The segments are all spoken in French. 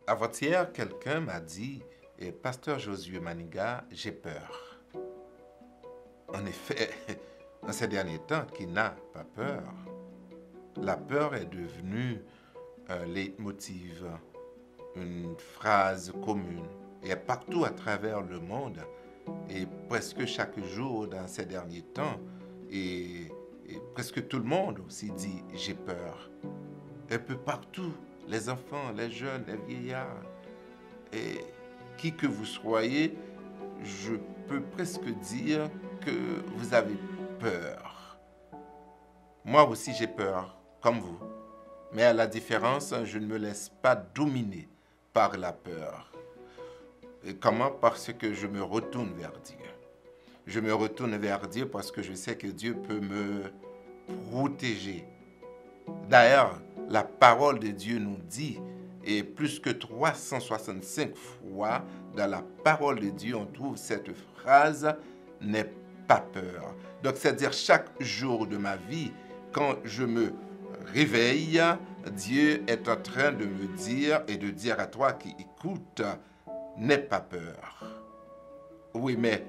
Avant-hier, quelqu'un m'a dit, Pasteur Josué Maniga, j'ai peur. En effet, en ces derniers temps, qui n'a pas peur? La peur est devenue un leitmotiv, une phrase commune, et partout à travers le monde, et presque chaque jour dans ces derniers temps, et presque tout le monde aussi dit j'ai peur. Un peu partout, les enfants, les jeunes, les vieillards, et qui que vous soyez, je peux presque dire que vous avez peur. Moi aussi j'ai peur, comme vous. Mais à la différence, je ne me laisse pas dominer par la peur. Et comment? Parce que je me retourne vers Dieu. Je me retourne vers Dieu parce que je sais que Dieu peut me protéger. D'ailleurs, la parole de Dieu nous dit, et plus que 365 fois dans la parole de Dieu, on trouve cette phrase, n'aie pas peur. Donc, c'est-à-dire chaque jour de ma vie, quand je me réveille, Dieu est en train de me dire et de dire à toi qui écoute, n'aie pas peur. Oui, mais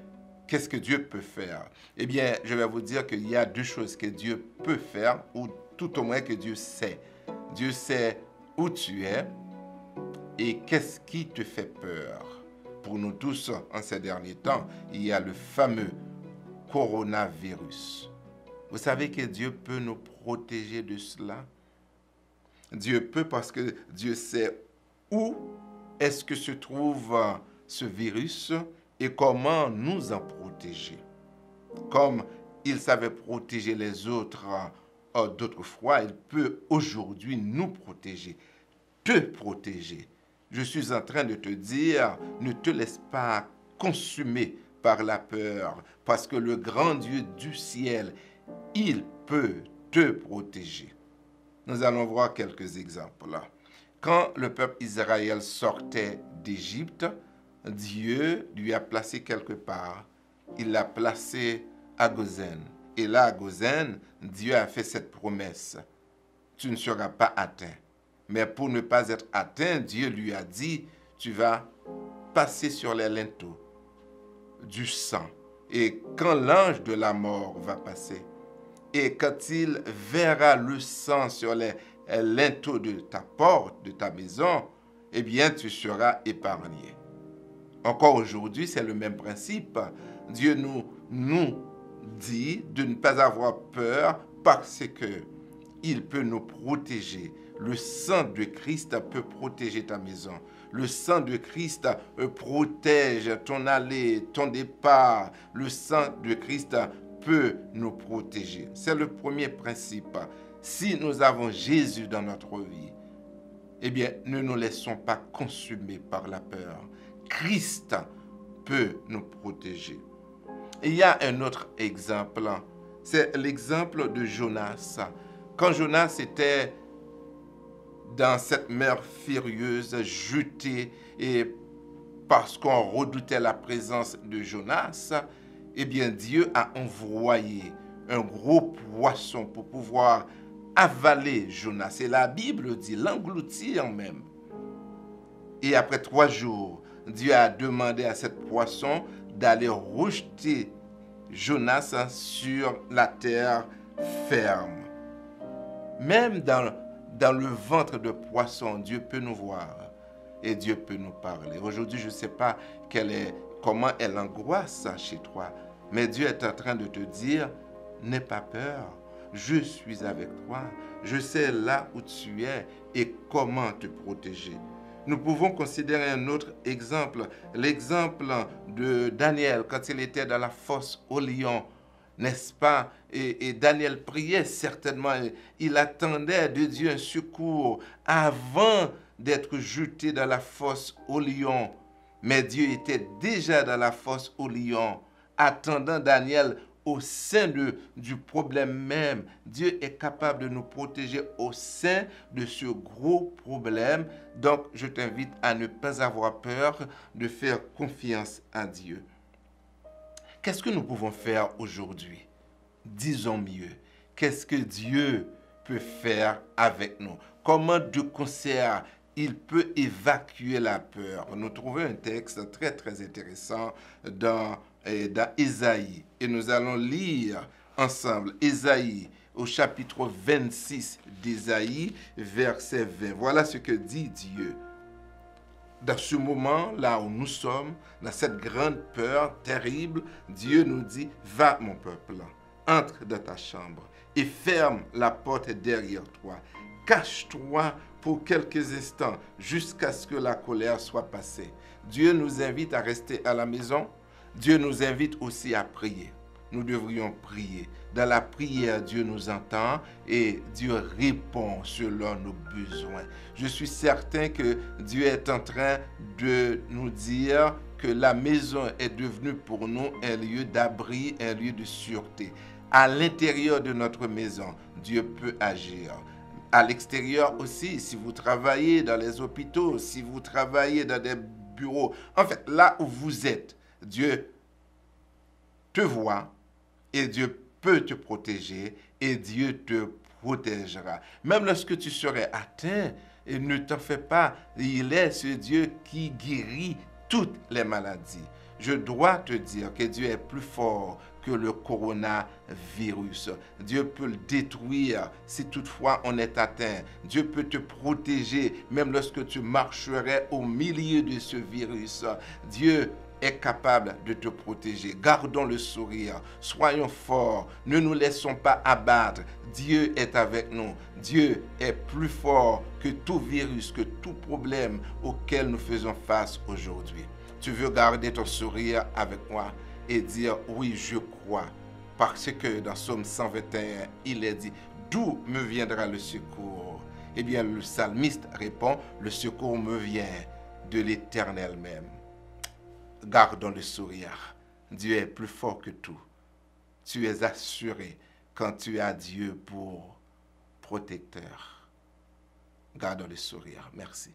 qu'est-ce que Dieu peut faire? Eh bien, je vais vous dire qu'il y a deux choses que Dieu peut faire, ou tout au moins que Dieu sait. Dieu sait où tu es et qu'est-ce qui te fait peur. Pour nous tous, en ces derniers temps, il y a le fameux coronavirus. Vous savez que Dieu peut nous protéger de cela? Dieu peut parce que Dieu sait où est-ce que se trouve ce virus et comment nous en protéger. Comme il savait protéger les autres d'autrefois, il peut aujourd'hui nous protéger, te protéger. Je suis en train de te dire, ne te laisse pas consumer par la peur, parce que le grand Dieu du ciel, il peut te protéger. Nous allons voir quelques exemples là. Quand le peuple Israël sortait d'Égypte, Dieu lui a placé quelque part. Il l'a placé à Goshen. Et là, à Goshen, Dieu a fait cette promesse. Tu ne seras pas atteint. Mais pour ne pas être atteint, Dieu lui a dit, tu vas passer sur les linteaux du sang. Et quand l'ange de la mort va passer, et quand il verra le sang sur les linteaux de ta porte, de ta maison, eh bien, tu seras épargné. Encore aujourd'hui, c'est le même principe. Dieu nous dit de ne pas avoir peur parce que il peut nous protéger. Le sang de Christ peut protéger ta maison. Le sang de Christ protège ton aller, ton départ. Le sang de Christ peut nous protéger. C'est le premier principe. Si nous avons Jésus dans notre vie, eh bien, ne nous laissons pas consumer par la peur. Christ peut nous protéger. Il y a un autre exemple, c'est l'exemple de Jonas. Quand Jonas était dans cette mer furieuse, jeté, et parce qu'on redoutait la présence de Jonas, eh bien Dieu a envoyé un gros poisson pour pouvoir avaler Jonas. Et la Bible dit l'engloutir même. Et après 3 jours, Dieu a demandé à cette poisson d'aller rejeter Jonas sur la terre ferme. Même dans le ventre de poisson, Dieu peut nous voir et Dieu peut nous parler. Aujourd'hui, je ne sais pas comment est l'angoisse chez toi, mais Dieu est en train de te dire, n'aie pas peur, je suis avec toi, je sais là où tu es et comment te protéger. Nous pouvons considérer un autre exemple, l'exemple de Daniel quand il était dans la fosse au lion, n'est-ce pas? Et Daniel priait certainement, il attendait de Dieu un secours avant d'être jeté dans la fosse au lion. Mais Dieu était déjà dans la fosse au lion, attendant Daniel au sein du problème même. Dieu est capable de nous protéger au sein de ce gros problème. Donc, je t'invite à ne pas avoir peur, de faire confiance à Dieu. Qu'est-ce que nous pouvons faire aujourd'hui? Disons mieux, qu'est-ce que Dieu peut faire avec nous? Comment de concert il peut évacuer la peur. Nous trouvons un texte très très intéressant dans Ésaïe. Et nous allons lire ensemble Ésaïe au chapitre 26 d'Ésaïe, verset 20. Voilà ce que dit Dieu. Dans ce moment, là où nous sommes, dans cette grande peur terrible, Dieu nous dit, va mon peuple, entre dans ta chambre et ferme la porte derrière toi. Cache-toi pour quelques instants jusqu'à ce que la colère soit passée. Dieu nous invite à rester à la maison. Dieu nous invite aussi à prier. Nous devrions prier. Dans la prière, Dieu nous entend et Dieu répond selon nos besoins. Je suis certain que Dieu est en train de nous dire que la maison est devenue pour nous un lieu d'abri, un lieu de sûreté. À l'intérieur de notre maison, Dieu peut agir. À l'extérieur aussi, si vous travaillez dans les hôpitaux, si vous travaillez dans des bureaux, en fait, là où vous êtes, Dieu te voit et Dieu peut te protéger et Dieu te protégera. Même lorsque tu serais atteint, et ne t'en fais pas, il est ce Dieu qui guérit toutes les maladies. Je dois te dire que Dieu est plus fort que le coronavirus. Dieu peut le détruire si toutefois on est atteint. Dieu peut te protéger même lorsque tu marcherais au milieu de ce virus. Dieu est capable de te protéger. Gardons le sourire. Soyons forts. Ne nous laissons pas abattre. Dieu est avec nous. Dieu est plus fort que tout virus, que tout problème auquel nous faisons face aujourd'hui. Tu veux garder ton sourire avec moi et dire oui, je crois. Parce que dans Psaume 121, il est dit, d'où me viendra le secours? Eh bien, le psalmiste répond, le secours me vient de l'Éternel même. Gardons le sourire. Dieu est plus fort que tout. Tu es assuré quand tu as Dieu pour protecteur. Gardons le sourire. Merci.